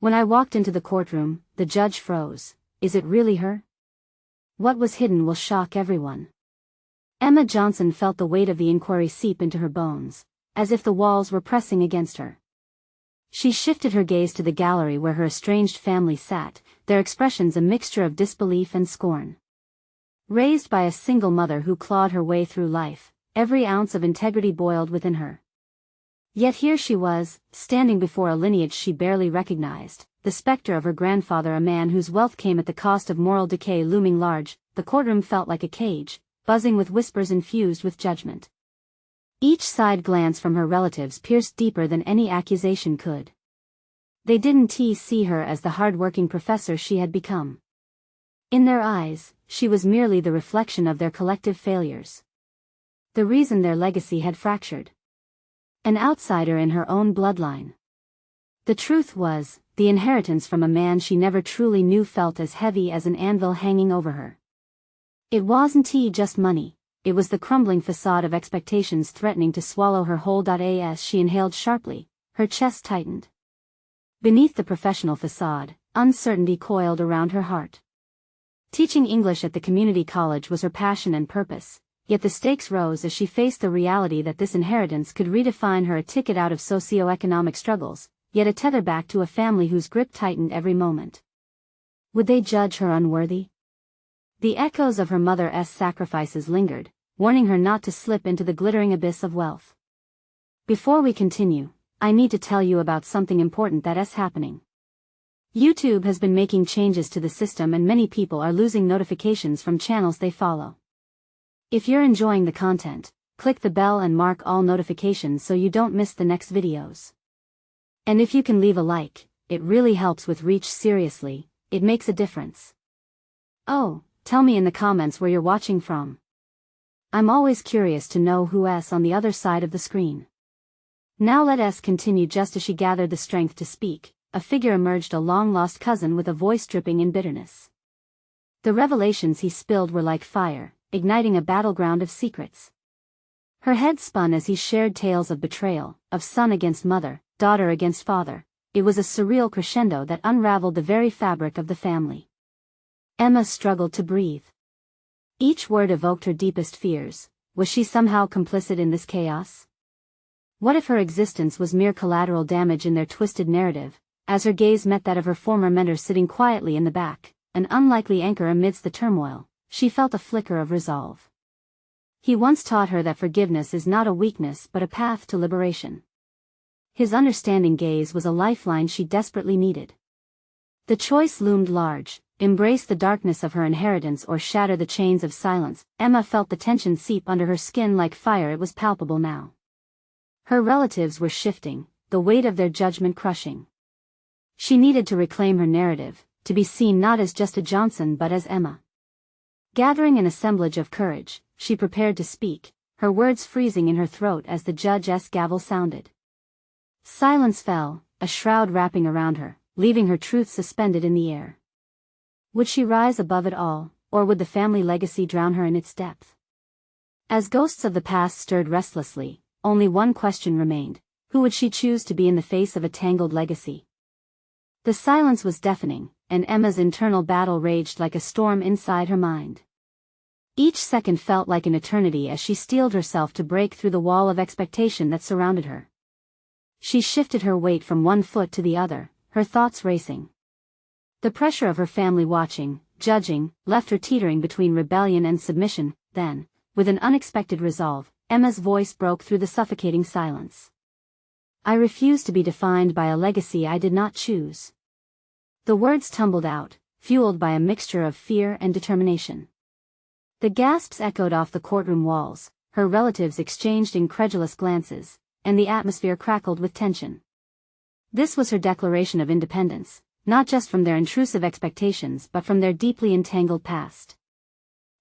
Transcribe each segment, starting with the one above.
When I walked into the courtroom, the judge froze. Is it really her? What was hidden will shock everyone. Emma Johnson felt the weight of the inquiry seep into her bones, as if the walls were pressing against her. She shifted her gaze to the gallery where her estranged family sat, their expressions a mixture of disbelief and scorn. Raised by a single mother who clawed her way through life, every ounce of integrity boiled within her. Yet here she was, standing before a lineage she barely recognized, the specter of her grandfather, a man whose wealth came at the cost of moral decay looming large. The courtroom felt like a cage, buzzing with whispers infused with judgment. Each side glance from her relatives pierced deeper than any accusation could. They didn't see her as the hard-working professor she had become. In their eyes, she was merely the reflection of their collective failures. The reason their legacy had fractured. An outsider in her own bloodline. The truth was, the inheritance from a man she never truly knew felt as heavy as an anvil hanging over her. It wasn't just money, it was the crumbling facade of expectations threatening to swallow her whole. As she inhaled sharply, her chest tightened. Beneath the professional facade, uncertainty coiled around her heart. Teaching English at the community college was her passion and purpose, yet the stakes rose as she faced the reality that this inheritance could redefine her, a ticket out of socioeconomic struggles, yet a tether back to a family whose grip tightened every moment. Would they judge her unworthy? The echoes of her mother's sacrifices lingered, warning her not to slip into the glittering abyss of wealth. Before we continue, I need to tell you about something important that's happening. YouTube has been making changes to the system and many people are losing notifications from channels they follow. If you're enjoying the content, click the bell and mark all notifications so you don't miss the next videos. And if you can leave a like, it really helps with reach. Seriously, it makes a difference. Oh, tell me in the comments where you're watching from. I'm always curious to know who's on the other side of the screen. Now let us continue. Just as she gathered the strength to speak, a figure emerged, a long-lost cousin with a voice dripping in bitterness. The revelations he spilled were like fire, igniting a battleground of secrets. Her head spun as he shared tales of betrayal, of son against mother, daughter against father. It was a surreal crescendo that unraveled the very fabric of the family. Emma struggled to breathe. Each word evoked her deepest fears. Was she somehow complicit in this chaos? What if her existence was mere collateral damage in their twisted narrative? As her gaze met that of her former mentor sitting quietly in the back, an unlikely anchor amidst the turmoil, she felt a flicker of resolve. He once taught her that forgiveness is not a weakness but a path to liberation. His understanding gaze was a lifeline she desperately needed. The choice loomed large: embrace the darkness of her inheritance or shatter the chains of silence. Emma felt the tension seep under her skin like fire. It was palpable now. Her relatives were shifting, the weight of their judgment crushing. She needed to reclaim her narrative, to be seen not as just a Johnson but as Emma. Gathering an assemblage of courage, she prepared to speak, her words freezing in her throat as the judge's gavel sounded. Silence fell, a shroud wrapping around her, leaving her truth suspended in the air. Would she rise above it all, or would the family legacy drown her in its depth? As ghosts of the past stirred restlessly, only one question remained: who would she choose to be in the face of a tangled legacy? The silence was deafening, and Emma's internal battle raged like a storm inside her mind. Each second felt like an eternity as she steeled herself to break through the wall of expectation that surrounded her. She shifted her weight from one foot to the other, her thoughts racing. The pressure of her family watching, judging, left her teetering between rebellion and submission. Then, with an unexpected resolve, Emma's voice broke through the suffocating silence. I refuse to be defined by a legacy I did not choose. The words tumbled out, fueled by a mixture of fear and determination. The gasps echoed off the courtroom walls, her relatives exchanged incredulous glances, and the atmosphere crackled with tension. This was her declaration of independence, not just from their intrusive expectations but from their deeply entangled past.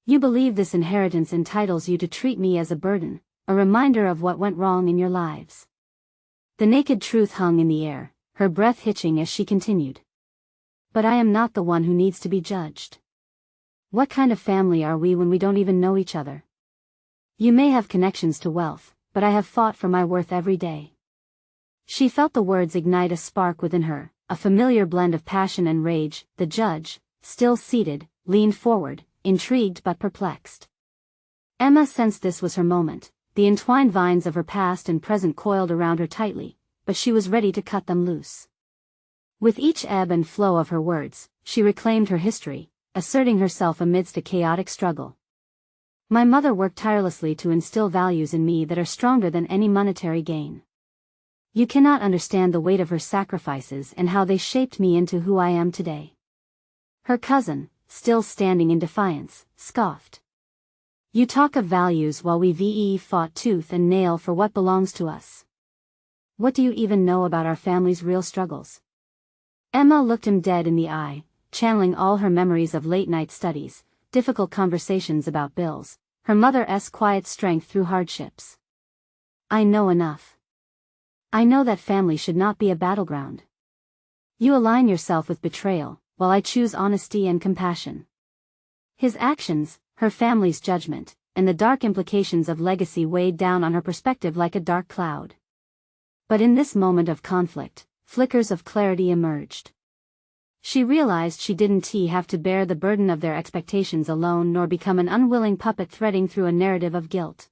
You believe this inheritance entitles you to treat me as a burden, a reminder of what went wrong in your lives. The naked truth hung in the air, her breath hitching as she continued. But I am not the one who needs to be judged. What kind of family are we when we don't even know each other? You may have connections to wealth, but I have fought for my worth every day. She felt the words ignite a spark within her, a familiar blend of passion and rage. The judge, still seated, leaned forward, intrigued but perplexed. Emma sensed this was her moment. The entwined vines of her past and present coiled around her tightly, but she was ready to cut them loose. With each ebb and flow of her words, she reclaimed her history, asserting herself amidst a chaotic struggle. My mother worked tirelessly to instill values in me that are stronger than any monetary gain. You cannot understand the weight of her sacrifices and how they shaped me into who I am today. Her cousin, still standing in defiance, scoffed. You talk of values while we fought tooth and nail for what belongs to us. What do you even know about our family's real struggles? Emma looked him dead in the eye, channeling all her memories of late-night studies, difficult conversations about bills, her mother's quiet strength through hardships. I know enough. I know that family should not be a battleground. You align yourself with betrayal, while I choose honesty and compassion. His actions, her family's judgment, and the dark implications of legacy weighed down on her perspective like a dark cloud. But in this moment of conflict, flickers of clarity emerged. She realized she didn't have to bear the burden of their expectations alone nor become an unwilling puppet threading through a narrative of guilt.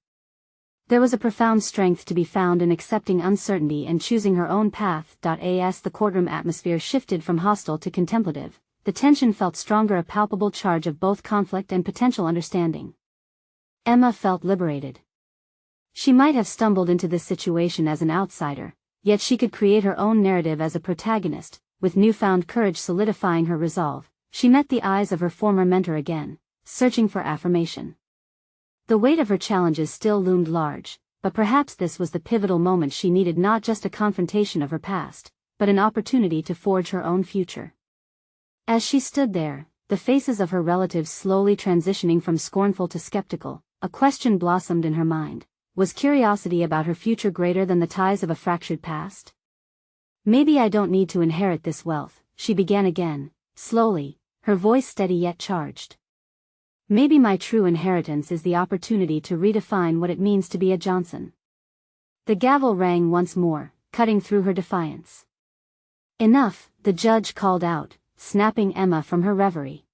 There was a profound strength to be found in accepting uncertainty and choosing her own path. As the courtroom atmosphere shifted from hostile to contemplative, the tension felt stronger, a palpable charge of both conflict and potential understanding. Emma felt liberated. She might have stumbled into this situation as an outsider, yet she could create her own narrative as a protagonist. With newfound courage solidifying her resolve, she met the eyes of her former mentor again, searching for affirmation. The weight of her challenges still loomed large, but perhaps this was the pivotal moment she needed, not just a confrontation of her past, but an opportunity to forge her own future. As she stood there, the faces of her relatives slowly transitioning from scornful to skeptical, a question blossomed in her mind. Was curiosity about her future greater than the ties of a fractured past? Maybe I don't need to inherit this wealth, she began again, slowly, her voice steady yet charged. Maybe my true inheritance is the opportunity to redefine what it means to be a Johnson. The gavel rang once more, cutting through her defiance. Enough, the judge called out, snapping Emma from her reverie.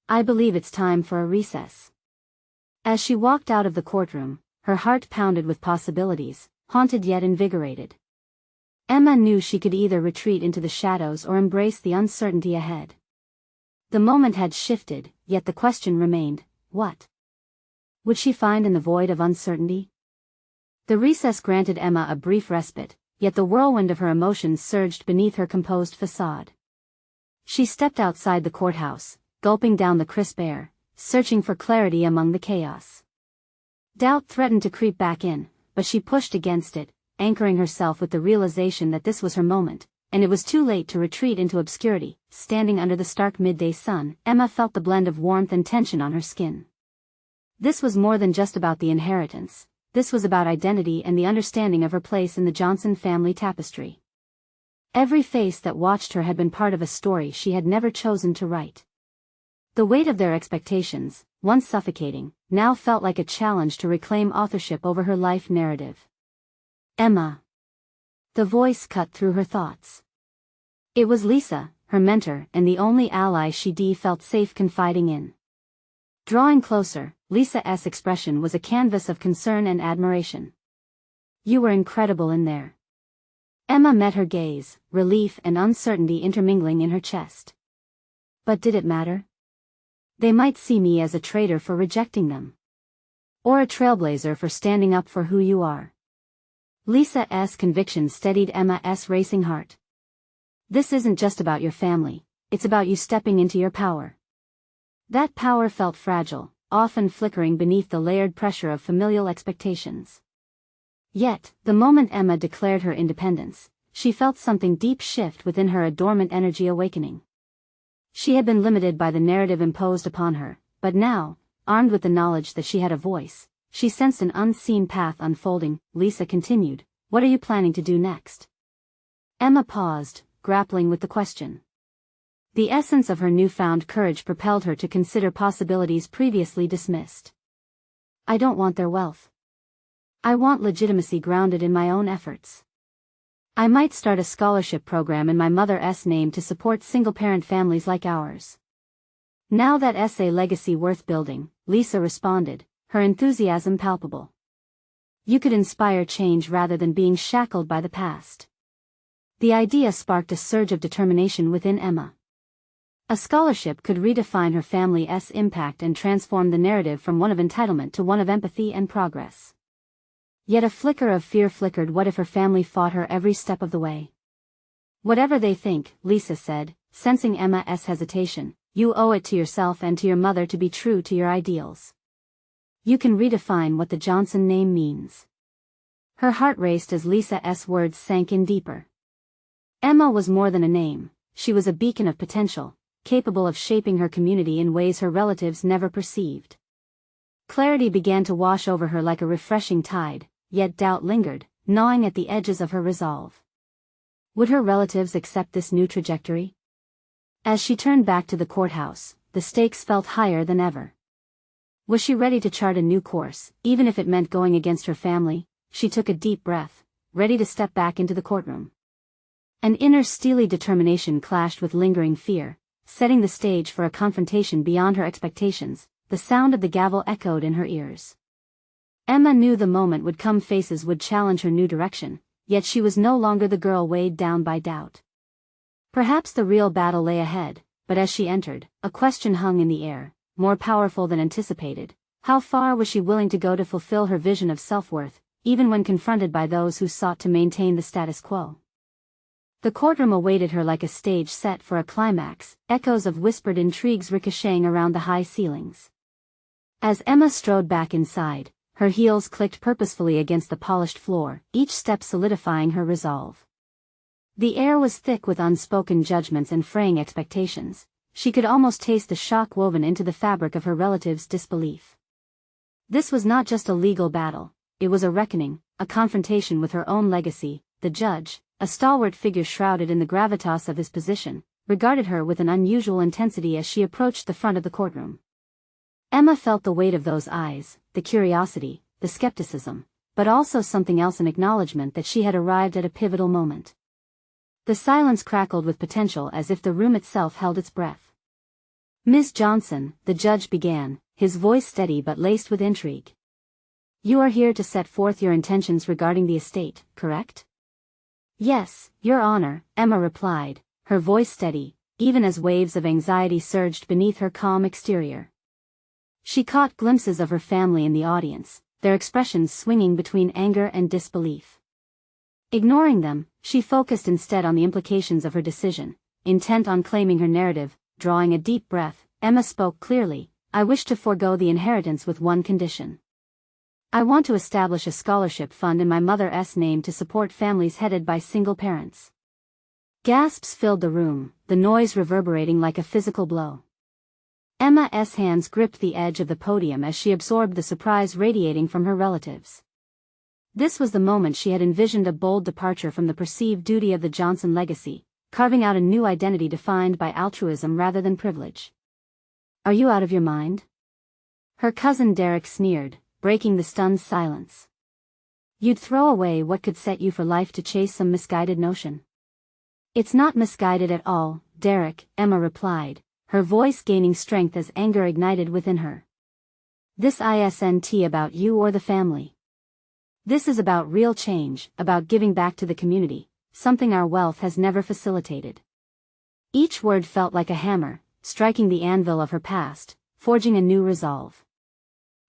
I believe it's time for a recess. As she walked out of the courtroom, her heart pounded with possibilities, haunted yet invigorated. Emma knew she could either retreat into the shadows or embrace the uncertainty ahead. The moment had shifted, yet the question remained, what would she find in the void of uncertainty? The recess granted Emma a brief respite, yet the whirlwind of her emotions surged beneath her composed facade. She stepped outside the courthouse, gulping down the crisp air, searching for clarity among the chaos. Doubt threatened to creep back in, but she pushed against it, anchoring herself with the realization that this was her moment, and it was too late to retreat into obscurity. Standing under the stark midday sun, Emma felt the blend of warmth and tension on her skin. This was more than just about the inheritance, this was about identity and the understanding of her place in the Johnson family tapestry. Every face that watched her had been part of a story she had never chosen to write. The weight of their expectations, once suffocating, now felt like a challenge to reclaim authorship over her life narrative. Emma. The voice cut through her thoughts. It was Lisa, her mentor and the only ally she felt safe confiding in. Drawing closer, Lisa's expression was a canvas of concern and admiration. You were incredible in there. Emma met her gaze, relief and uncertainty intermingling in her chest. But did it matter? They might see me as a traitor for rejecting them. Or a trailblazer for standing up for who you are. Lisa's conviction steadied Emma's racing heart. This isn't just about your family, it's about you stepping into your power. That power felt fragile, often flickering beneath the layered pressure of familial expectations. Yet, the moment Emma declared her independence, she felt something deep shift within her, a dormant energy awakening. She had been limited by the narrative imposed upon her, but now, armed with the knowledge that she had a voice, she sensed an unseen path unfolding. Lisa continued, what are you planning to do next? Emma paused, grappling with the question. The essence of her newfound courage propelled her to consider possibilities previously dismissed. I don't want their wealth. I want legitimacy grounded in my own efforts. I might start a scholarship program in my mother's name to support single-parent families like ours. Now that's a legacy worth building, Lisa responded, her enthusiasm palpable. You could inspire change rather than being shackled by the past. The idea sparked a surge of determination within Emma. A scholarship could redefine her family's impact and transform the narrative from one of entitlement to one of empathy and progress. Yet a flicker of fear flickered. What if her family fought her every step of the way? Whatever they think, Lisa said, sensing Emma's hesitation, you owe it to yourself and to your mother to be true to your ideals. You can redefine what the Johnson name means. Her heart raced as Lisa's words sank in deeper. Emma was more than a name, she was a beacon of potential, capable of shaping her community in ways her relatives never perceived. Clarity began to wash over her like a refreshing tide, yet doubt lingered, gnawing at the edges of her resolve. Would her relatives accept this new trajectory? As she turned back to the courthouse, the stakes felt higher than ever. Was she ready to chart a new course, even if it meant going against her family? She took a deep breath, ready to step back into the courtroom. An inner steely determination clashed with lingering fear, setting the stage for a confrontation beyond her expectations. The sound of the gavel echoed in her ears. Emma knew the moment would come. Faces would challenge her new direction, yet she was no longer the girl weighed down by doubt. Perhaps the real battle lay ahead, but as she entered, a question hung in the air, more powerful than anticipated. How far was she willing to go to fulfill her vision of self-worth, even when confronted by those who sought to maintain the status quo? The courtroom awaited her like a stage set for a climax, echoes of whispered intrigues ricocheting around the high ceilings. As Emma strode back inside, her heels clicked purposefully against the polished floor, each step solidifying her resolve. The air was thick with unspoken judgments and fraying expectations. She could almost taste the shock woven into the fabric of her relatives' disbelief. This was not just a legal battle, it was a reckoning, a confrontation with her own legacy. The judge, a stalwart figure shrouded in the gravitas of his position, regarded her with an unusual intensity as she approached the front of the courtroom. Emma felt the weight of those eyes, the curiosity, the skepticism, but also something else, an acknowledgement that she had arrived at a pivotal moment. The silence crackled with potential as if the room itself held its breath. Miss Johnson, the judge began, his voice steady but laced with intrigue. You are here to set forth your intentions regarding the estate, correct? Yes, Your Honor, Emma replied, her voice steady, even as waves of anxiety surged beneath her calm exterior. She caught glimpses of her family in the audience, their expressions swinging between anger and disbelief. Ignoring them, she focused instead on the implications of her decision, intent on claiming her narrative. Drawing a deep breath, Emma spoke clearly, I wish to forego the inheritance with one condition. I want to establish a scholarship fund in my mother's name to support families headed by single parents. Gasps filled the room, the noise reverberating like a physical blow. Emma's hands gripped the edge of the podium as she absorbed the surprise radiating from her relatives. This was the moment she had envisioned, a bold departure from the perceived duty of the Johnson legacy, carving out a new identity defined by altruism rather than privilege. Are you out of your mind? Her cousin Derek sneered, breaking the stunned silence. You'd throw away what could set you for life to chase some misguided notion. It's not misguided at all, Derek, Emma replied, her voice gaining strength as anger ignited within her. This isn't about you or the family. This is about real change, about giving back to the community, something our wealth has never facilitated. Each word felt like a hammer, striking the anvil of her past, forging a new resolve.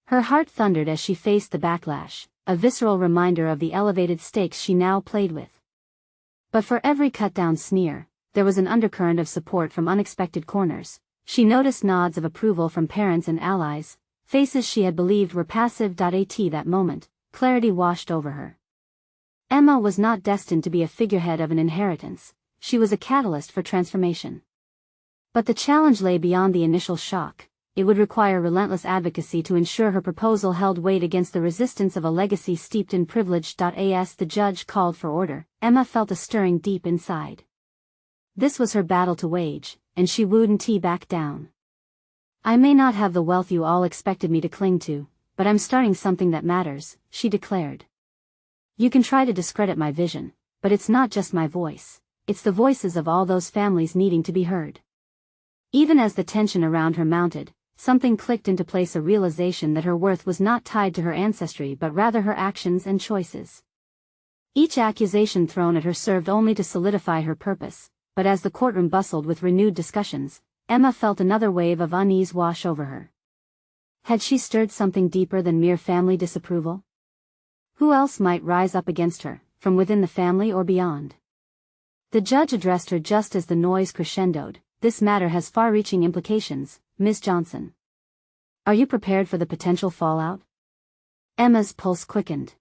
Her heart thundered as she faced the backlash, a visceral reminder of the elevated stakes she now played with. But for every cut-down sneer, there was an undercurrent of support from unexpected corners. She noticed nods of approval from parents and allies, faces she had believed were passive. At that moment, clarity washed over her. Emma was not destined to be a figurehead of an inheritance, she was a catalyst for transformation. But the challenge lay beyond the initial shock. It would require relentless advocacy to ensure her proposal held weight against the resistance of a legacy steeped in privilege. As the judge called for order, Emma felt a stirring deep inside. This was her battle to wage, and she wouldn't back down. I may not have the wealth you all expected me to cling to, but I'm starting something that matters, she declared. You can try to discredit my vision, but it's not just my voice, it's the voices of all those families needing to be heard. Even as the tension around her mounted, something clicked into place, a realization that her worth was not tied to her ancestry but rather her actions and choices. Each accusation thrown at her served only to solidify her purpose, but as the courtroom bustled with renewed discussions, Emma felt another wave of unease wash over her. Had she stirred something deeper than mere family disapproval? Who else might rise up against her, from within the family or beyond? The judge addressed her just as the noise crescendoed. "This matter has far-reaching implications, Ms. Johnson. Are you prepared for the potential fallout?" Emma's pulse quickened.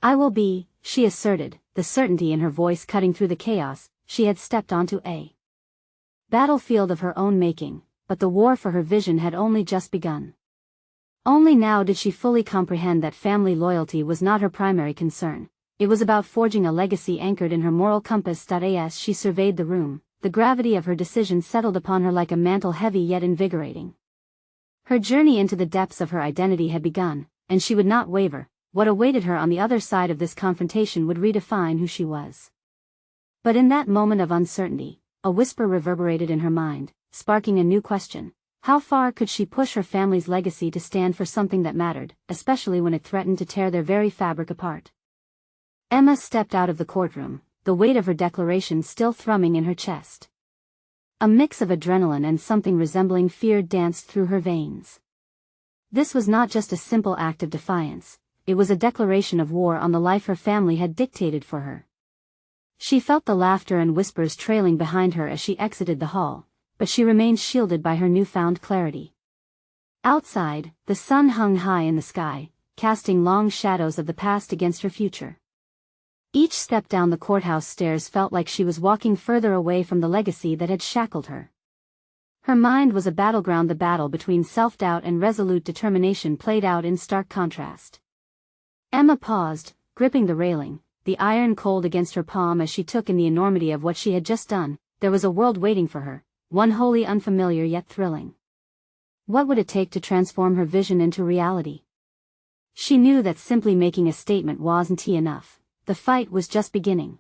"I will be," she asserted, the certainty in her voice cutting through the chaos. She had stepped onto a battlefield of her own making, but the war for her vision had only just begun. Only now did she fully comprehend that family loyalty was not her primary concern. It was about forging a legacy anchored in her moral compass. As she surveyed the room, the gravity of her decision settled upon her like a mantle, heavy yet invigorating. Her journey into the depths of her identity had begun, and she would not waver. What awaited her on the other side of this confrontation would redefine who she was. But in that moment of uncertainty, a whisper reverberated in her mind, sparking a new question. How far could she push her family's legacy to stand for something that mattered, especially when it threatened to tear their very fabric apart? Emma stepped out of the courtroom, the weight of her declaration still thrumming in her chest. A mix of adrenaline and something resembling fear danced through her veins. This was not just a simple act of defiance, it was a declaration of war on the life her family had dictated for her. She felt the laughter and whispers trailing behind her as she exited the hall, but she remained shielded by her newfound clarity. Outside, the sun hung high in the sky, casting long shadows of the past against her future. Each step down the courthouse stairs felt like she was walking further away from the legacy that had shackled her. Her mind was a battleground, the battle between self-doubt and resolute determination played out in stark contrast. Emma paused, gripping the railing, the iron cold against her palm as she took in the enormity of what she had just done. There was a world waiting for her, one wholly unfamiliar yet thrilling. What would it take to transform her vision into reality? She knew that simply making a statement wasn't enough. The fight was just beginning.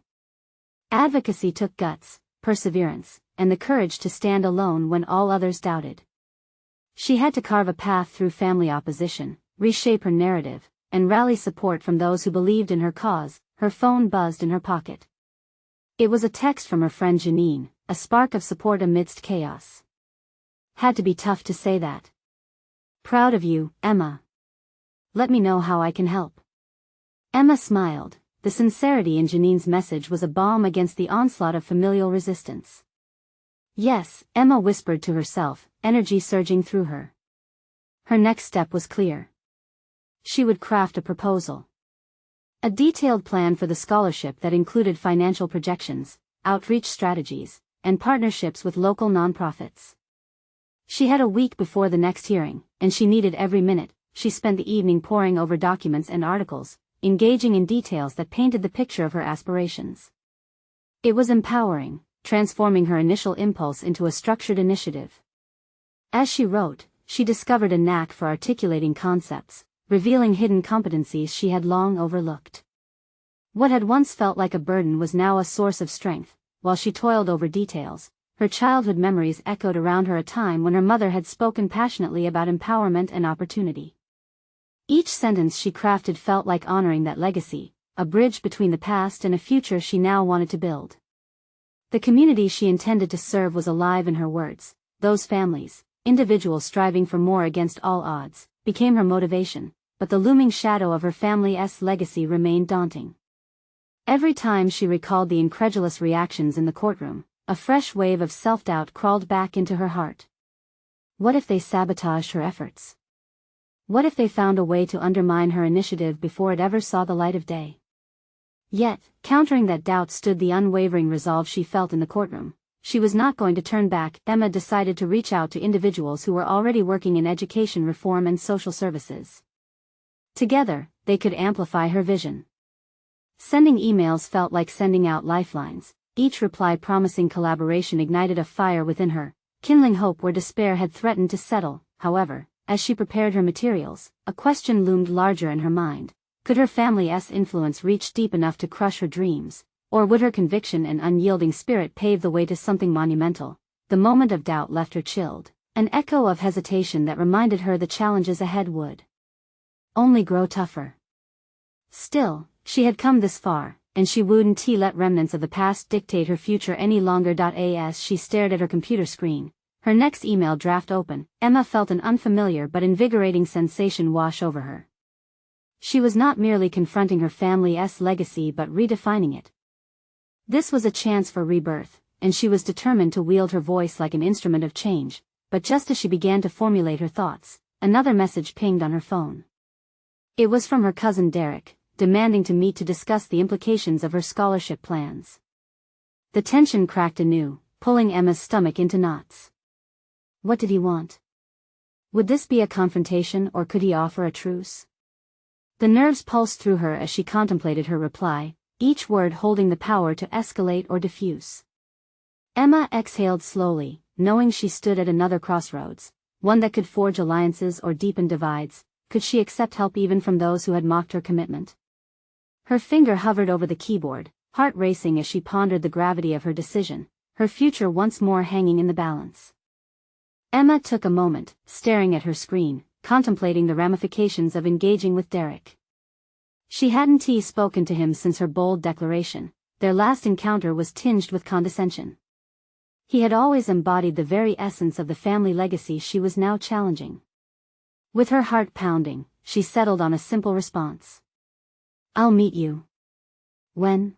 Advocacy took guts, perseverance, and the courage to stand alone when all others doubted. She had to carve a path through family opposition, reshape her narrative, and rally support from those who believed in her cause. Her phone buzzed in her pocket. It was a text from her friend Janine, a spark of support amidst chaos. "Had to be tough to say that. Proud of you, Emma. Let me know how I can help." Emma smiled. The sincerity in Janine's message was a balm against the onslaught of familial resistance. "Yes," Emma whispered to herself, energy surging through her. Her next step was clear. She would craft a proposal. A detailed plan for the scholarship that included financial projections, outreach strategies, and partnerships with local nonprofits. She had a week before the next hearing, and she needed every minute. She spent the evening poring over documents and articles, engaging in details that painted the picture of her aspirations. It was empowering, transforming her initial impulse into a structured initiative. As she wrote, she discovered a knack for articulating concepts, revealing hidden competencies she had long overlooked. What had once felt like a burden was now a source of strength. While she toiled over details, her childhood memories echoed around her, a time when her mother had spoken passionately about empowerment and opportunity. Each sentence she crafted felt like honoring that legacy, a bridge between the past and a future she now wanted to build. The community she intended to serve was alive in her words. Those families, individuals striving for more against all odds, became her motivation, but the looming shadow of her family's legacy remained daunting. Every time she recalled the incredulous reactions in the courtroom, a fresh wave of self-doubt crawled back into her heart. What if they sabotaged her efforts? What if they found a way to undermine her initiative before it ever saw the light of day? Yet, countering that doubt stood the unwavering resolve she felt in the courtroom. She was not going to turn back. Emma decided to reach out to individuals who were already working in education reform and social services. Together, they could amplify her vision. Sending emails felt like sending out lifelines. Each reply promising collaboration ignited a fire within her, kindling hope where despair had threatened to settle. However, as she prepared her materials, a question loomed larger in her mind. Could her family's influence reach deep enough to crush her dreams? Or would her conviction and unyielding spirit pave the way to something monumental? The moment of doubt left her chilled, an echo of hesitation that reminded her the challenges ahead would only grow tougher. Still, she had come this far, and she wouldn't let remnants of the past dictate her future any longer. As she stared at her computer screen, her next email draft open, Emma felt an unfamiliar but invigorating sensation wash over her. She was not merely confronting her family's legacy but redefining it. This was a chance for rebirth, and she was determined to wield her voice like an instrument of change. But just as she began to formulate her thoughts, another message pinged on her phone. It was from her cousin Derek, demanding to meet to discuss the implications of her scholarship plans. The tension cracked anew, pulling Emma's stomach into knots. What did he want? Would this be a confrontation, or could he offer a truce? The nerves pulsed through her as she contemplated her reply, each word holding the power to escalate or diffuse. Emma exhaled slowly, knowing she stood at another crossroads, one that could forge alliances or deepen divides. Could she accept help even from those who had mocked her commitment? Her finger hovered over the keyboard, heart racing as she pondered the gravity of her decision, her future once more hanging in the balance. Emma took a moment, staring at her screen, contemplating the ramifications of engaging with Derek. She hadn't spoken to him since her bold declaration. Their last encounter was tinged with condescension. He had always embodied the very essence of the family legacy she was now challenging. With her heart pounding, she settled on a simple response. I'll meet you. When?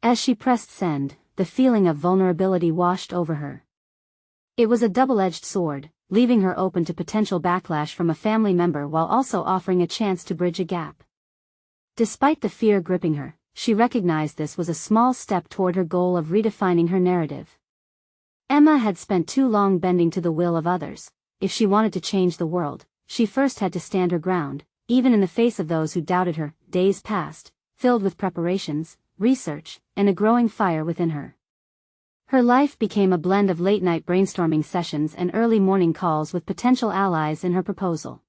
As she pressed send, the feeling of vulnerability washed over her. It was a double-edged sword, leaving her open to potential backlash from a family member while also offering a chance to bridge a gap. Despite the fear gripping her, she recognized this was a small step toward her goal of redefining her narrative. Emma had spent too long bending to the will of others. If she wanted to change the world, she first had to stand her ground, even in the face of those who doubted her. Days passed, filled with preparations, research, and a growing fire within her. Her life became a blend of late-night brainstorming sessions and early morning calls with potential allies in her proposal.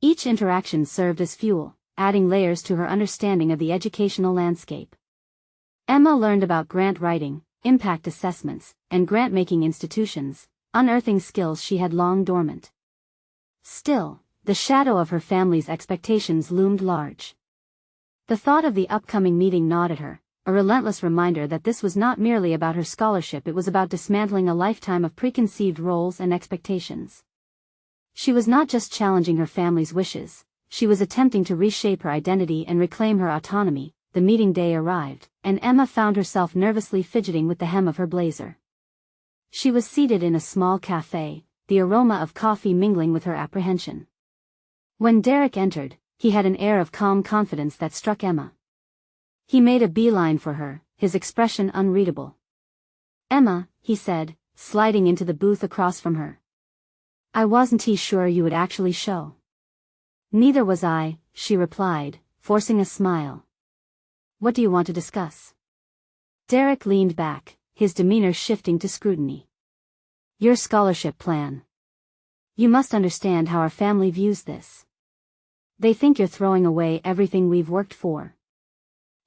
Each interaction served as fuel, adding layers to her understanding of the educational landscape. Emma learned about grant writing, impact assessments, and grant-making institutions, unearthing skills she had long dormant. Still, the shadow of her family's expectations loomed large. The thought of the upcoming meeting gnawed at her, a relentless reminder that this was not merely about her scholarship, it was about dismantling a lifetime of preconceived roles and expectations. She was not just challenging her family's wishes, she was attempting to reshape her identity and reclaim her autonomy. The meeting day arrived, and Emma found herself nervously fidgeting with the hem of her blazer. She was seated in a small cafe, the aroma of coffee mingling with her apprehension. When Derek entered, he had an air of calm confidence that struck Emma. He made a beeline for her, his expression unreadable. Emma, he said, sliding into the booth across from her. I wasn't sure you would actually show. Neither was I, she replied, forcing a smile. What do you want to discuss? Derek leaned back, his demeanor shifting to scrutiny. Your scholarship plan. You must understand how our family views this. They think you're throwing away everything we've worked for.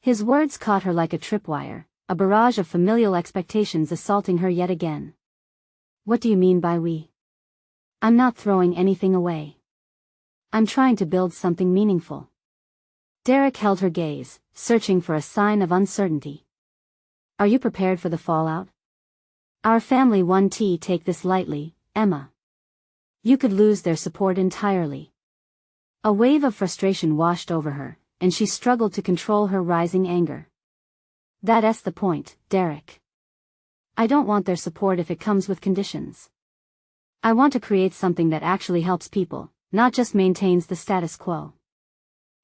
His words caught her like a tripwire, a barrage of familial expectations assaulting her yet again. What do you mean by we? I'm not throwing anything away. I'm trying to build something meaningful. Derek held her gaze, searching for a sign of uncertainty. Are you prepared for the fallout? Our family won't take this lightly, Emma. You could lose their support entirely. A wave of frustration washed over her, and she struggled to control her rising anger. That's the point, Derek. I don't want their support if it comes with conditions. I want to create something that actually helps people, not just maintains the status quo.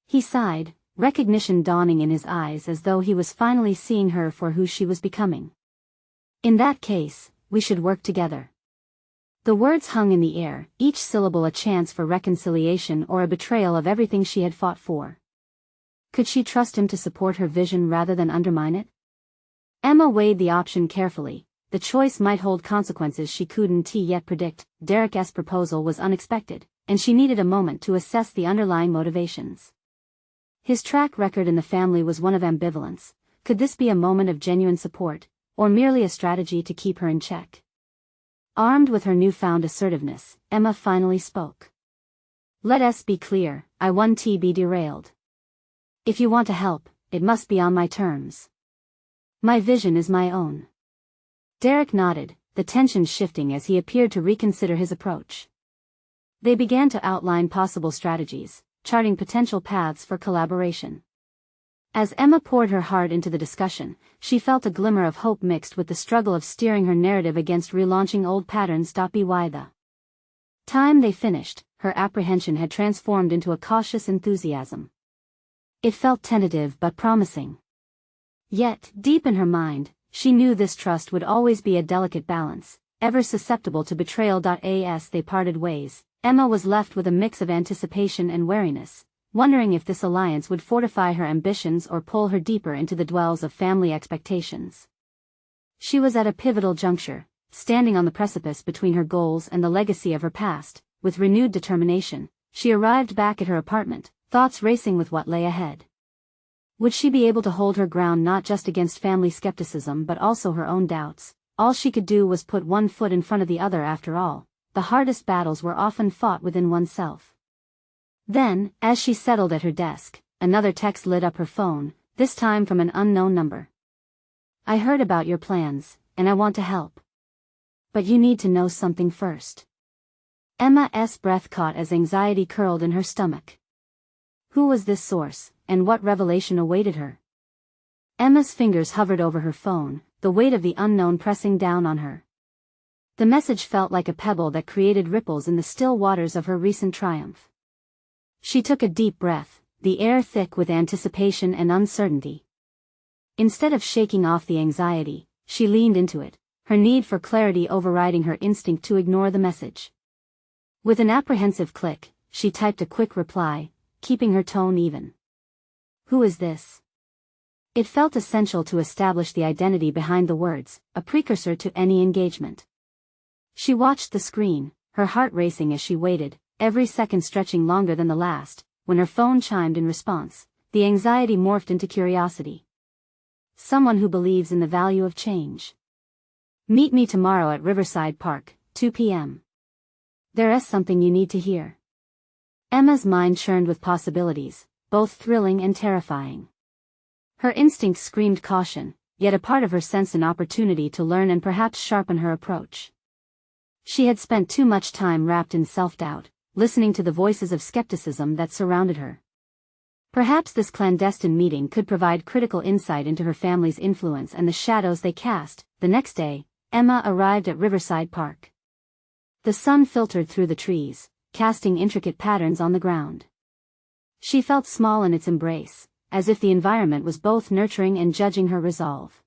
He sighed, recognition dawning in his eyes as though he was finally seeing her for who she was becoming. In that case, we should work together. The words hung in the air, each syllable a chance for reconciliation or a betrayal of everything she had fought for. Could she trust him to support her vision rather than undermine it? Emma weighed the option carefully. The choice might hold consequences she couldn't yet predict. Derek's proposal was unexpected, and she needed a moment to assess the underlying motivations. His track record in the family was one of ambivalence, Could this be a moment of genuine support, or merely a strategy to keep her in check? Armed with her newfound assertiveness, Emma finally spoke. Let us be clear, I won't be derailed. If you want to help, it must be on my terms. My vision is my own. Derek nodded, the tension shifting as he appeared to reconsider his approach. They began to outline possible strategies, charting potential paths for collaboration. As Emma poured her heart into the discussion, she felt a glimmer of hope mixed with the struggle of steering her narrative against relaunching old patterns. By the time they finished, her apprehension had transformed into a cautious enthusiasm. It felt tentative but promising. Yet, deep in her mind, she knew this trust would always be a delicate balance, ever susceptible to betrayal. As they parted ways, Emma was left with a mix of anticipation and wariness, wondering if this alliance would fortify her ambitions or pull her deeper into the dwells of family expectations. She was at a pivotal juncture, standing on the precipice between her goals and the legacy of her past. With renewed determination, she arrived back at her apartment, thoughts racing with what lay ahead. Would she be able to hold her ground not just against family skepticism but also her own doubts? All she could do was put one foot in front of the other. After all, the hardest battles were often fought within oneself. Then, as she settled at her desk, another text lit up her phone, this time from an unknown number. I heard about your plans, and I want to help. But you need to know something first. Emma's breath caught as anxiety curled in her stomach. Who was this source, and what revelation awaited her? Emma's fingers hovered over her phone, the weight of the unknown pressing down on her. The message felt like a pebble that created ripples in the still waters of her recent triumph. She took a deep breath, the air thick with anticipation and uncertainty. Instead of shaking off the anxiety, she leaned into it, her need for clarity overriding her instinct to ignore the message. With an apprehensive click, she typed a quick reply, keeping her tone even. Who is this? It felt essential to establish the identity behind the words, a precursor to any engagement. She watched the screen, her heart racing as she waited, every second stretching longer than the last. When her phone chimed in response, the anxiety morphed into curiosity. Someone who believes in the value of change. Meet me tomorrow at Riverside Park, 2 p.m. There is something you need to hear. Emma's mind churned with possibilities, both thrilling and terrifying. Her instincts screamed caution, yet a part of her sensed an opportunity to learn and perhaps sharpen her approach. She had spent too much time wrapped in self-doubt, listening to the voices of skepticism that surrounded her. Perhaps this clandestine meeting could provide critical insight into her family's influence and the shadows they cast. The next day, Emma arrived at Riverside Park. The sun filtered through the trees, casting intricate patterns on the ground. She felt small in its embrace, as if the environment was both nurturing and judging her resolve.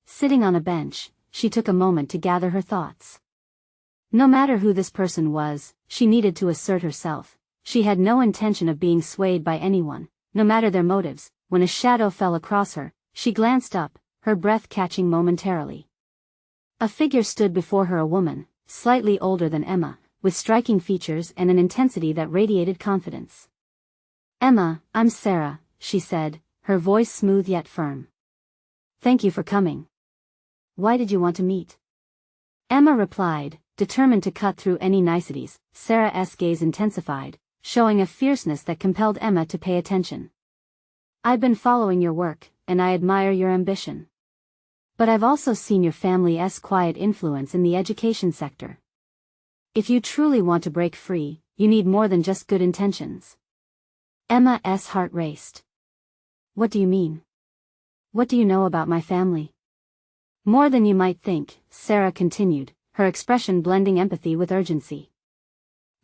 Sitting on a bench, she took a moment to gather her thoughts. No matter who this person was, she needed to assert herself. She had no intention of being swayed by anyone, no matter their motives. When a shadow fell across her, she glanced up, her breath catching momentarily. A figure stood before her, a woman, slightly older than Emma, with striking features and an intensity that radiated confidence. Emma, I'm Sarah, she said, her voice smooth yet firm. Thank you for coming. Why did you want to meet? Emma replied, determined to cut through any niceties. Sarah's gaze intensified, showing a fierceness that compelled Emma to pay attention. I've been following your work, and I admire your ambition. But I've also seen your family's quiet influence in the education sector. If you truly want to break free, you need more than just good intentions. Emma's heart raced. What do you mean? What do you know about my family? More than you might think, Sarah continued, her expression blending empathy with urgency.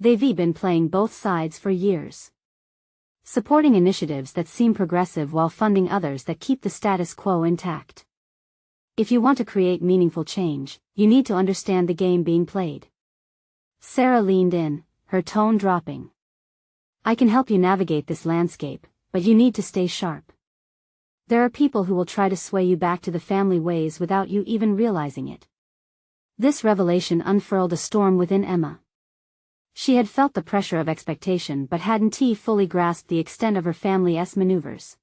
They've been playing both sides for years. Supporting initiatives that seem progressive while funding others that keep the status quo intact. If you want to create meaningful change, you need to understand the game being played. Sarah leaned in, her tone dropping. I can help you navigate this landscape, but you need to stay sharp. There are people who will try to sway you back to the family ways without you even realizing it. This revelation unfurled a storm within Emma. She had felt the pressure of expectation but hadn't fully grasped the extent of her family's maneuvers.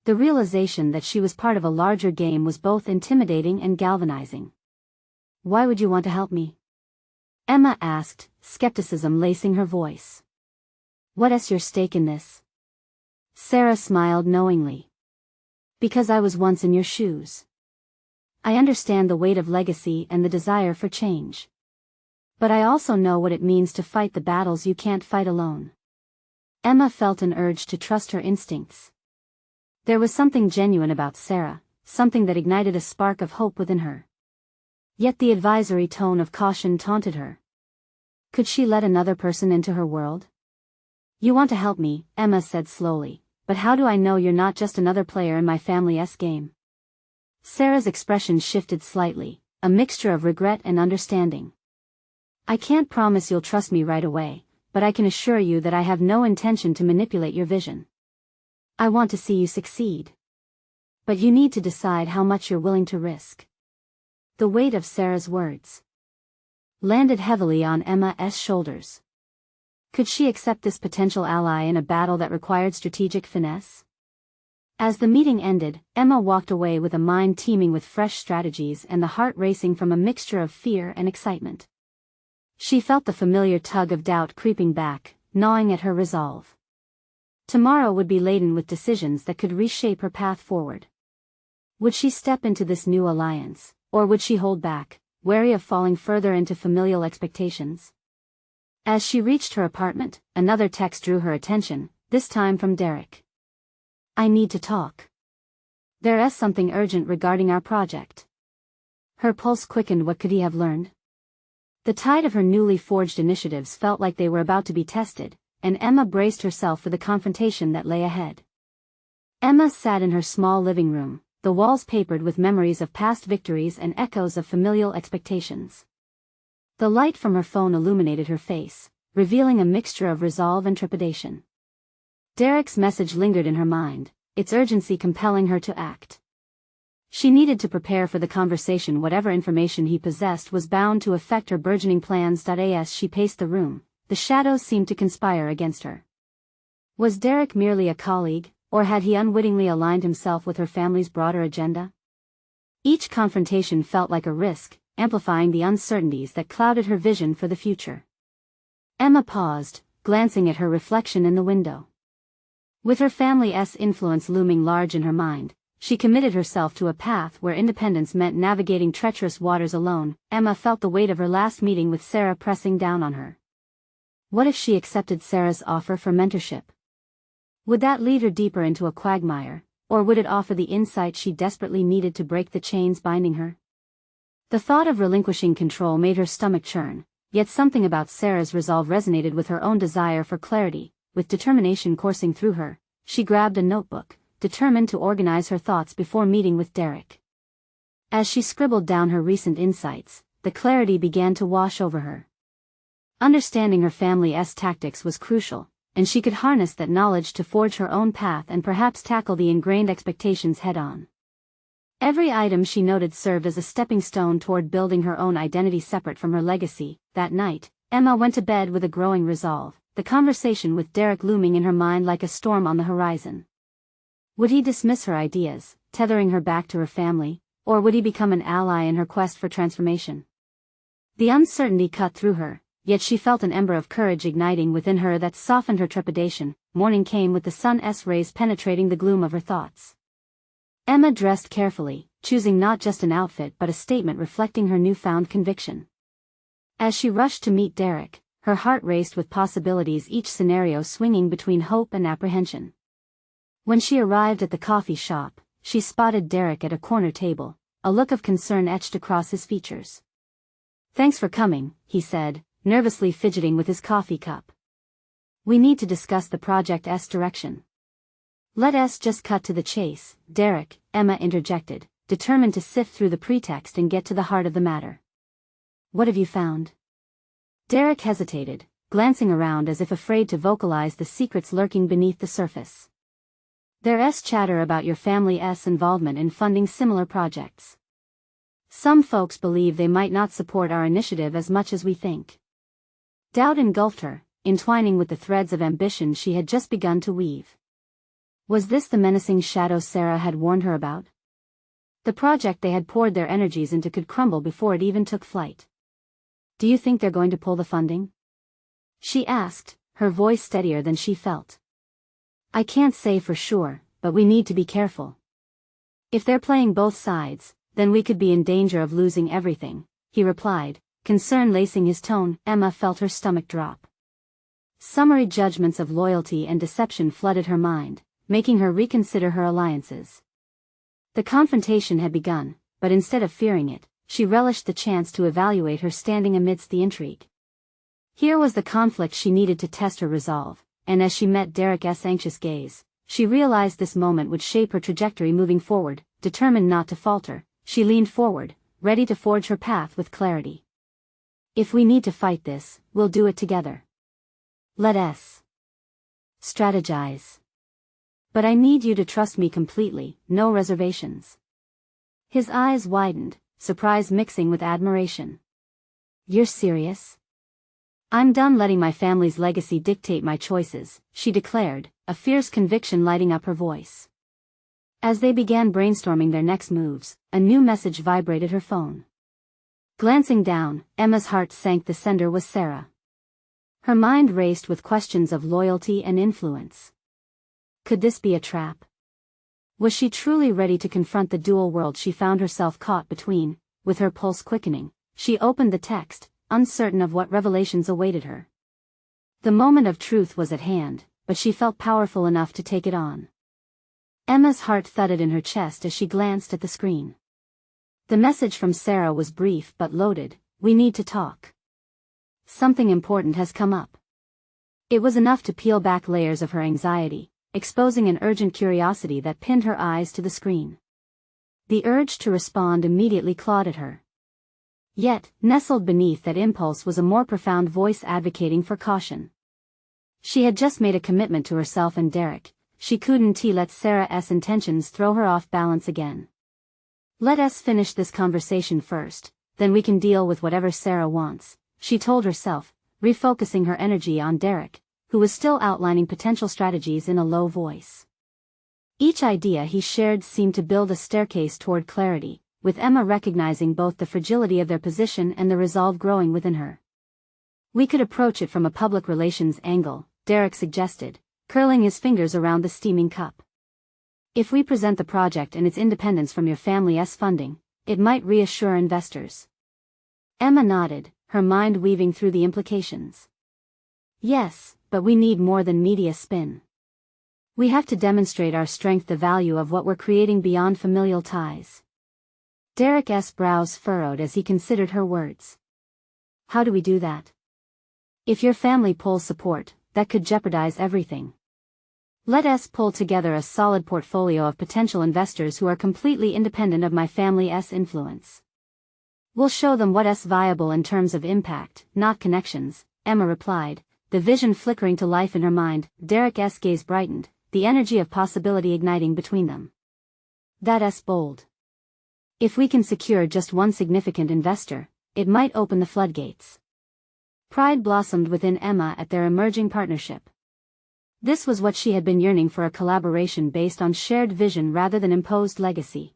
The realization that she was part of a larger game was both intimidating and galvanizing. "Why would you want to help me?" Emma asked, skepticism lacing her voice. "What is your stake in this?" Sarah smiled knowingly. "Because I was once in your shoes. I understand the weight of legacy and the desire for change. But I also know what it means to fight the battles you can't fight alone." Emma felt an urge to trust her instincts. There was something genuine about Sarah, something that ignited a spark of hope within her. Yet the advisory tone of caution taunted her. Could she let another person into her world? "You want to help me," Emma said slowly, "but how do I know you're not just another player in my family's game?" Sarah's expression shifted slightly, a mixture of regret and understanding. "I can't promise you'll trust me right away, but I can assure you that I have no intention to manipulate your vision. I want to see you succeed. But you need to decide how much you're willing to risk." The weight of Sarah's words landed heavily on Emma's shoulders. Could she accept this potential ally in a battle that required strategic finesse? As the meeting ended, Emma walked away with a mind teeming with fresh strategies and the heart racing from a mixture of fear and excitement. She felt the familiar tug of doubt creeping back, gnawing at her resolve. Tomorrow would be laden with decisions that could reshape her path forward. Would she step into this new alliance, or would she hold back, wary of falling further into familial expectations? As she reached her apartment, another text drew her attention, this time from Derek. "I need to talk. There is something urgent regarding our project." Her pulse quickened. What could he have learned? The tide of her newly forged initiatives felt like they were about to be tested, and Emma braced herself for the confrontation that lay ahead. Emma sat in her small living room, the walls papered with memories of past victories and echoes of familial expectations. The light from her phone illuminated her face, revealing a mixture of resolve and trepidation. Derek's message lingered in her mind, its urgency compelling her to act. She needed to prepare for the conversation. Whatever information he possessed was bound to affect her burgeoning plans. As she paced the room, the shadows seemed to conspire against her. Was Derek merely a colleague, or had he unwittingly aligned himself with her family's broader agenda? Each confrontation felt like a risk, amplifying the uncertainties that clouded her vision for the future. Emma paused, glancing at her reflection in the window. With her family's influence looming large in her mind, she committed herself to a path where independence meant navigating treacherous waters alone. Emma felt the weight of her last meeting with Sarah pressing down on her. What if she accepted Sarah's offer for mentorship? Would that lead her deeper into a quagmire, or would it offer the insight she desperately needed to break the chains binding her? The thought of relinquishing control made her stomach churn, yet something about Sarah's resolve resonated with her own desire for clarity. With determination coursing through her, she grabbed a notebook, determined to organize her thoughts before meeting with Derek. As she scribbled down her recent insights, the clarity began to wash over her. Understanding her family's tactics was crucial, and she could harness that knowledge to forge her own path and perhaps tackle the ingrained expectations head-on. Every item she noted served as a stepping stone toward building her own identity separate from her legacy. That night, Emma went to bed with a growing resolve, the conversation with Derek looming in her mind like a storm on the horizon. Would he dismiss her ideas, tethering her back to her family, or would he become an ally in her quest for transformation? The uncertainty cut through her, yet she felt an ember of courage igniting within her that softened her trepidation. Morning came with the sun's rays penetrating the gloom of her thoughts. Emma dressed carefully, choosing not just an outfit but a statement reflecting her newfound conviction. As she rushed to meet Derek, her heart raced with possibilities, each scenario swinging between hope and apprehension. When she arrived at the coffee shop, she spotted Derek at a corner table, a look of concern etched across his features. "Thanks for coming," he said, nervously fidgeting with his coffee cup. "We need to discuss the project's direction." "Let us just cut to the chase, Derek," Emma interjected, determined to sift through the pretext and get to the heart of the matter. "What have you found?" Derek hesitated, glancing around as if afraid to vocalize the secrets lurking beneath the surface. "There's chatter about your family's involvement in funding similar projects. Some folks believe they might not support our initiative as much as we think." Doubt engulfed her, entwining with the threads of ambition she had just begun to weave. Was this the menacing shadow Sarah had warned her about? The project they had poured their energies into could crumble before it even took flight. Do you think they're going to pull the funding? She asked, her voice steadier than she felt. I can't say for sure, but we need to be careful. If they're playing both sides, then we could be in danger of losing everything, he replied, concern lacing his tone. Emma felt her stomach drop. Summary judgments of loyalty and deception flooded her mind, making her reconsider her alliances. The confrontation had begun, but instead of fearing it, she relished the chance to evaluate her standing amidst the intrigue. Here was the conflict she needed to test her resolve, and as she met Derek's anxious gaze, she realized this moment would shape her trajectory moving forward. Determined not to falter, she leaned forward, ready to forge her path with clarity. If we need to fight this, we'll do it together. Let us strategize. But I need you to trust me completely, no reservations. His eyes widened, surprise mixing with admiration. You're serious? I'm done letting my family's legacy dictate my choices, she declared, a fierce conviction lighting up her voice. As they began brainstorming their next moves, a new message vibrated her phone. Glancing down, Emma's heart sank. The sender was Sarah. Her mind raced with questions of loyalty and influence. Could this be a trap? Was she truly ready to confront the dual world she found herself caught between? With her pulse quickening, she opened the text, uncertain of what revelations awaited her. The moment of truth was at hand, but she felt powerful enough to take it on. Emma's heart thudded in her chest as she glanced at the screen. The message from Sarah was brief but loaded. We need to talk. Something important has come up. It was enough to peel back layers of her anxiety, exposing an urgent curiosity that pinned her eyes to the screen. The urge to respond immediately clawed at her. Yet, nestled beneath that impulse was a more profound voice advocating for caution. She had just made a commitment to herself and Derek. She couldn't let Sarah's intentions throw her off balance again. Let us finish this conversation first, then we can deal with whatever Sarah wants, she told herself, refocusing her energy on Derek, who was still outlining potential strategies in a low voice. Each idea he shared seemed to build a staircase toward clarity, with Emma recognizing both the fragility of their position and the resolve growing within her. We could approach it from a public relations angle, Derek suggested, curling his fingers around the steaming cup. If we present the project and its independence from your family's funding, it might reassure investors. Emma nodded, her mind weaving through the implications. Yes, but we need more than media spin. We have to demonstrate our strength, the value of what we're creating beyond familial ties. Derek's brows furrowed as he considered her words. How do we do that? If your family pulls support, that could jeopardize everything. Let us pull together a solid portfolio of potential investors who are completely independent of my family's influence. We'll show them what's viable in terms of impact, not connections, Emma replied, the vision flickering to life in her mind. Derek's gaze brightened, the energy of possibility igniting between them. That's bold. If we can secure just one significant investor, it might open the floodgates. Pride blossomed within Emma at their emerging partnership. This was what she had been yearning for, a collaboration based on shared vision rather than imposed legacy.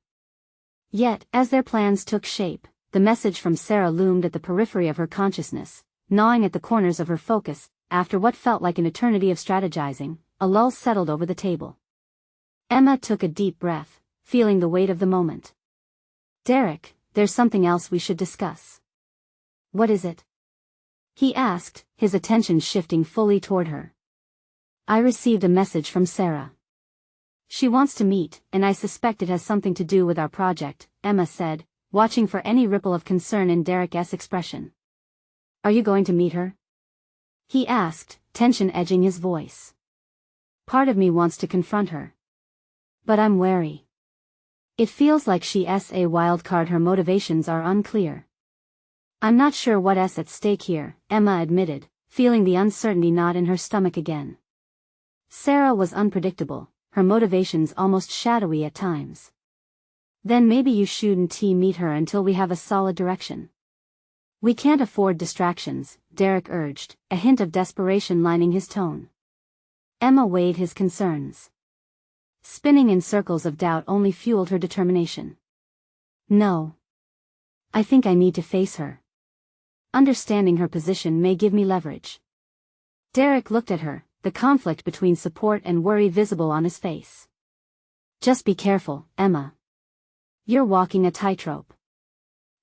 Yet, as their plans took shape, the message from Sarah loomed at the periphery of her consciousness, gnawing at the corners of her focus. After what felt like an eternity of strategizing, a lull settled over the table. Emma took a deep breath, feeling the weight of the moment. Derek, there's something else we should discuss. What is it? He asked, his attention shifting fully toward her. I received a message from Sarah. She wants to meet, and I suspect it has something to do with our project, Emma said, watching for any ripple of concern in Derek's expression. Are you going to meet her? He asked, tension edging his voice. Part of me wants to confront her. But I'm wary. It feels like she's a wild card. Her motivations are unclear. I'm not sure what's at stake here, Emma admitted, feeling the uncertainty knot in her stomach again. Sarah was unpredictable, her motivations almost shadowy at times. Then maybe you shouldn't meet her until we have a solid direction. We can't afford distractions, Derek urged, a hint of desperation lining his tone. Emma weighed his concerns. Spinning in circles of doubt only fueled her determination. No. I think I need to face her. Understanding her position may give me leverage. Derek looked at her, the conflict between support and worry visible on his face. Just be careful, Emma. You're walking a tightrope.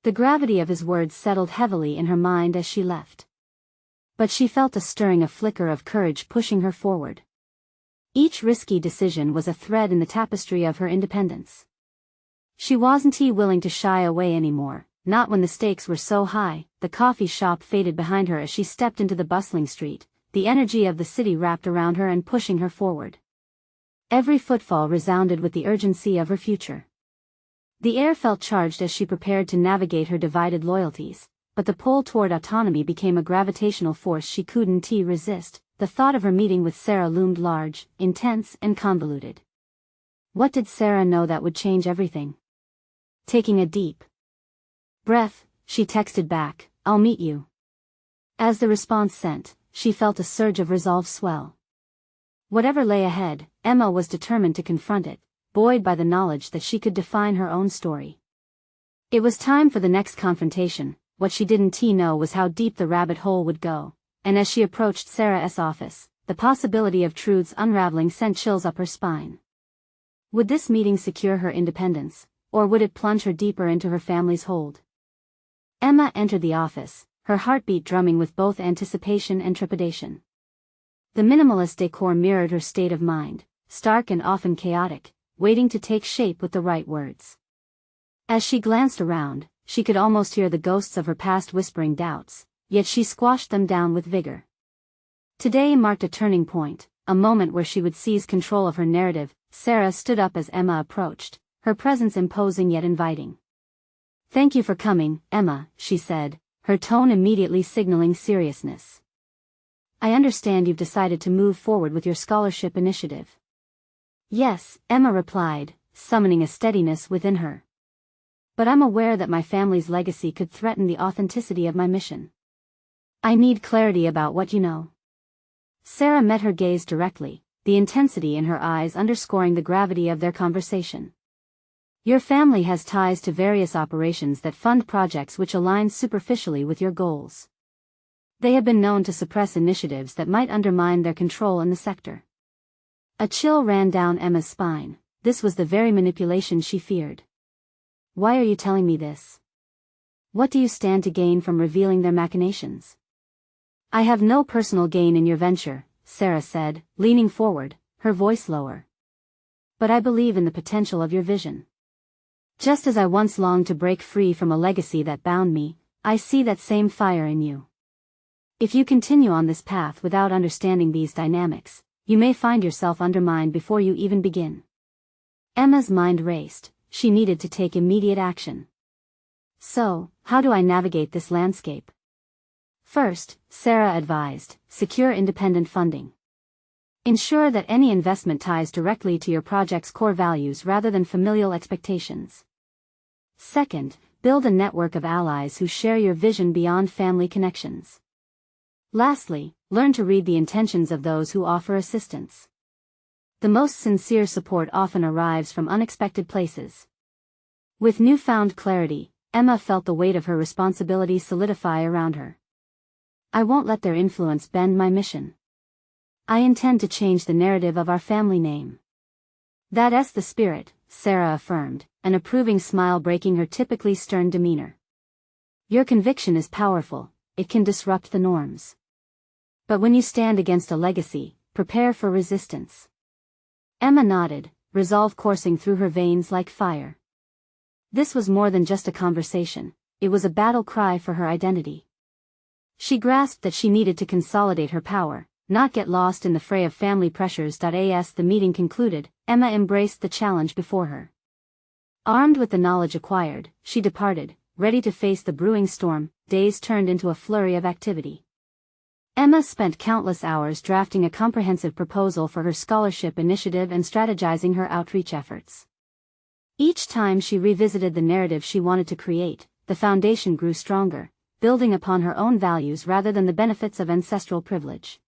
The gravity of his words settled heavily in her mind as she left. But she felt a stirring, a flicker of courage pushing her forward. Each risky decision was a thread in the tapestry of her independence. She wasn't willing to shy away anymore, not when the stakes were so high. The coffee shop faded behind her as she stepped into the bustling street, the energy of the city wrapped around her and pushing her forward. Every footfall resounded with the urgency of her future. The air felt charged as she prepared to navigate her divided loyalties, but the pull toward autonomy became a gravitational force she couldn't resist. The thought of her meeting with Sarah loomed large, intense, and convoluted. What did Sarah know that would change everything? Taking a deep breath, she texted back, "I'll meet you." As the response sent, she felt a surge of resolve swell. Whatever lay ahead, Emma was determined to confront it, buoyed by the knowledge that she could define her own story. It was time for the next confrontation. What she didn't know was how deep the rabbit hole would go, and as she approached Sarah's office, the possibility of truths unraveling sent chills up her spine. Would this meeting secure her independence, or would it plunge her deeper into her family's hold? Emma entered the office, her heartbeat drumming with both anticipation and trepidation. The minimalist decor mirrored her state of mind, stark and often chaotic, waiting to take shape with the right words. As she glanced around, she could almost hear the ghosts of her past whispering doubts, yet she squashed them down with vigor. Today marked a turning point, a moment where she would seize control of her narrative. Sarah stood up as Emma approached, her presence imposing yet inviting. "Thank you for coming, Emma," she said, her tone immediately signaling seriousness. "I understand you've decided to move forward with your scholarship initiative." "Yes," Emma replied, summoning a steadiness within her. "But I'm aware that my family's legacy could threaten the authenticity of my mission. I need clarity about what you know." Sarah met her gaze directly, the intensity in her eyes underscoring the gravity of their conversation. "Your family has ties to various operations that fund projects which align superficially with your goals. They have been known to suppress initiatives that might undermine their control in the sector." A chill ran down Emma's spine. This was the very manipulation she feared. "Why are you telling me this? What do you stand to gain from revealing their machinations?" "I have no personal gain in your venture," Sarah said, leaning forward, her voice lower. "But I believe in the potential of your vision. Just as I once longed to break free from a legacy that bound me, I see that same fire in you. If you continue on this path without understanding these dynamics, you may find yourself undermined before you even begin." Emma's mind raced. She needed to take immediate action. "So, how do I navigate this landscape?" "First," Sarah advised, "secure independent funding. Ensure that any investment ties directly to your project's core values rather than familial expectations. Second, build a network of allies who share your vision beyond family connections. Lastly, learn to read the intentions of those who offer assistance. The most sincere support often arrives from unexpected places." With newfound clarity, Emma felt the weight of her responsibility solidify around her. "I won't let their influence bend my mission. I intend to change the narrative of our family name." "That's the spirit," Sarah affirmed, an approving smile breaking her typically stern demeanor. "Your conviction is powerful, it can disrupt the norms. But when you stand against a legacy, prepare for resistance." Emma nodded, resolve coursing through her veins like fire. This was more than just a conversation, it was a battle cry for her identity. She grasped that she needed to consolidate her power, not get lost in the fray of family pressures. As the meeting concluded, Emma embraced the challenge before her. Armed with the knowledge acquired, she departed, ready to face the brewing storm. Days turned into a flurry of activity. Emma spent countless hours drafting a comprehensive proposal for her scholarship initiative and strategizing her outreach efforts. Each time she revisited the narrative she wanted to create, the foundation grew stronger, building upon her own values rather than the benefits of ancestral privilege.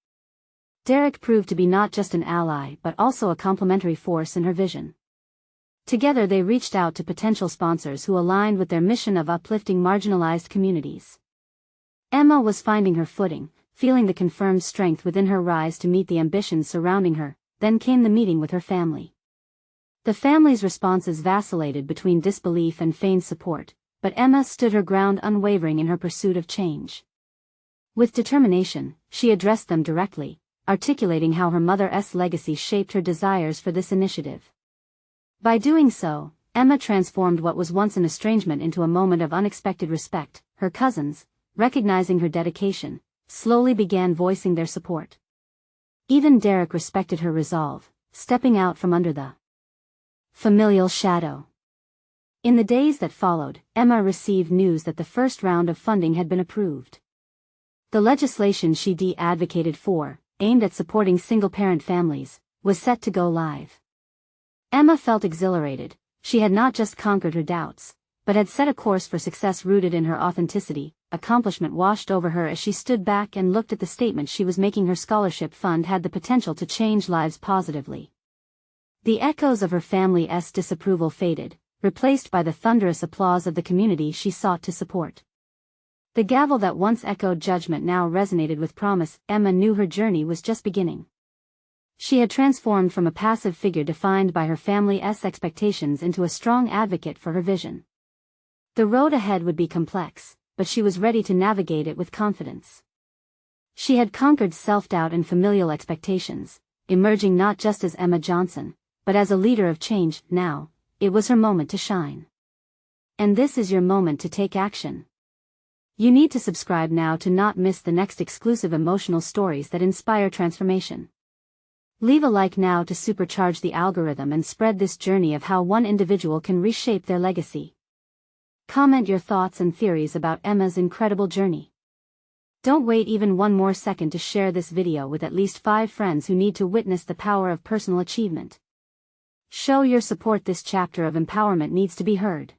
Derek proved to be not just an ally but also a complementary force in her vision. Together they reached out to potential sponsors who aligned with their mission of uplifting marginalized communities. Emma was finding her footing, feeling the confirmed strength within her rise to meet the ambitions surrounding her. Then came the meeting with her family. The family's responses vacillated between disbelief and feigned support, but Emma stood her ground unwavering in her pursuit of change. With determination, she addressed them directly, articulating how her mother's legacy shaped her desires for this initiative. By doing so, Emma transformed what was once an estrangement into a moment of unexpected respect. Her cousins, recognizing her dedication, slowly began voicing their support. Even Derek respected her resolve, stepping out from under the familial shadow. In the days that followed, Emma received news that the first round of funding had been approved. The legislation she advocated for, aimed at supporting single-parent families, was set to go live. Emma felt exhilarated. She had not just conquered her doubts, but had set a course for success rooted in her authenticity. Accomplishment washed over her as she stood back and looked at the statement she was making. Her scholarship fund had the potential to change lives positively. The echoes of her family's disapproval faded, replaced by the thunderous applause of the community she sought to support. The gavel that once echoed judgment now resonated with promise. Emma knew her journey was just beginning. She had transformed from a passive figure defined by her family's expectations into a strong advocate for her vision. The road ahead would be complex, but she was ready to navigate it with confidence. She had conquered self-doubt and familial expectations, emerging not just as Emma Johnson, but as a leader of change. Now, it was her moment to shine. And this is your moment to take action. You need to subscribe now to not miss the next exclusive emotional stories that inspire transformation. Leave a like now to supercharge the algorithm and spread this journey of how one individual can reshape their legacy. Comment your thoughts and theories about Emma's incredible journey. Don't wait even one more second to share this video with at least 5 friends who need to witness the power of personal achievement. Show your support. This chapter of empowerment needs to be heard.